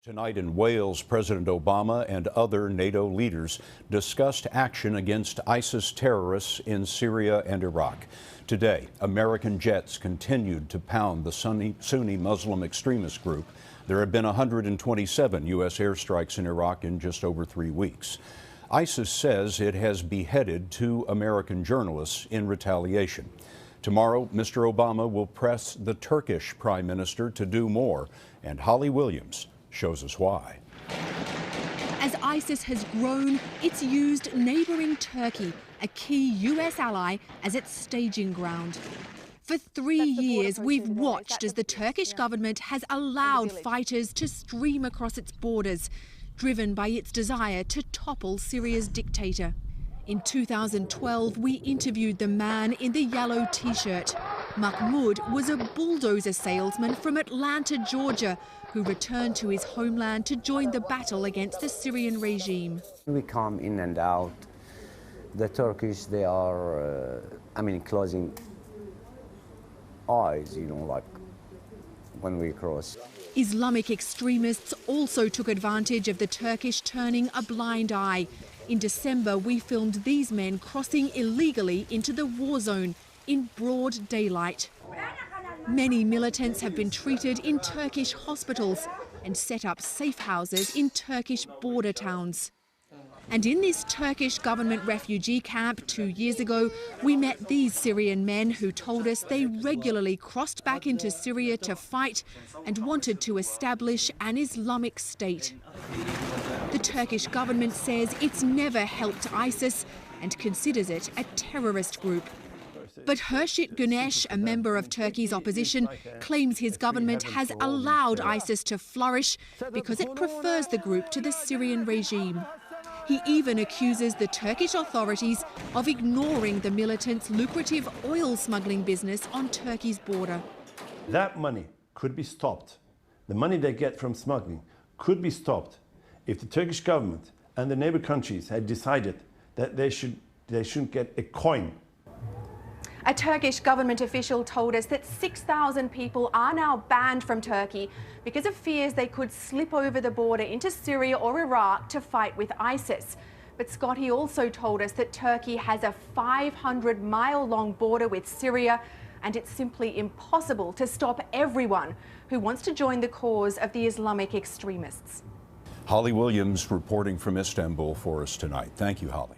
Tonight in Wales, President Obama and other NATO leaders discussed action against ISIS terrorists in Syria and Iraq. Today, American jets continued to pound the Sunni Muslim extremist group. There have been 127 U.S. airstrikes in Iraq in just over 3 weeks. ISIS says it has beheaded 2 American journalists in retaliation. Tomorrow, Mr. Obama will press the Turkish Prime Minister to do more, and Holly Williams shows us why. As ISIS has grown, it's used neighboring Turkey, a key U.S. ally, as its staging ground. For 3 years, we've watched as the Turkish government has allowed fighters to stream across its borders, driven by its desire to topple Syria's dictator. In 2012, we interviewed the man in the yellow T-shirt. Mahmoud was a bulldozer salesman from Atlanta, Georgia, who returned to his homeland to join the battle against the Syrian regime. We come in and out. The Turkish, they are, closing eyes, like when we cross. Islamic extremists also took advantage of the Turkish turning a blind eye. In December, we filmed these men crossing illegally into the war zone in broad daylight. Many militants have been treated in Turkish hospitals and set up safe houses in Turkish border towns. And in this Turkish government refugee camp 2 years ago, we met these Syrian men who told us they regularly crossed back into Syria to fight and wanted to establish an Islamic state. The Turkish government says it's never helped ISIS and considers it a terrorist group. But Hurşit Güneş, a member of Turkey's opposition, claims his government has allowed ISIS to flourish because it prefers the group to the Syrian regime. He even accuses the Turkish authorities of ignoring the militants' lucrative oil smuggling business on Turkey's border. That money could be stopped. The money they get from smuggling could be stopped if the Turkish government and the neighbor countries had decided that they shouldn't get a coin. A Turkish government official told us that 6,000 people are now banned from Turkey because of fears they could slip over the border into Syria or Iraq to fight with ISIS. But Scott, he also told us that Turkey has a 500-mile-long border with Syria, and it's simply impossible to stop everyone who wants to join the cause of the Islamic extremists. Holly Williams reporting from Istanbul for us tonight. Thank you, Holly.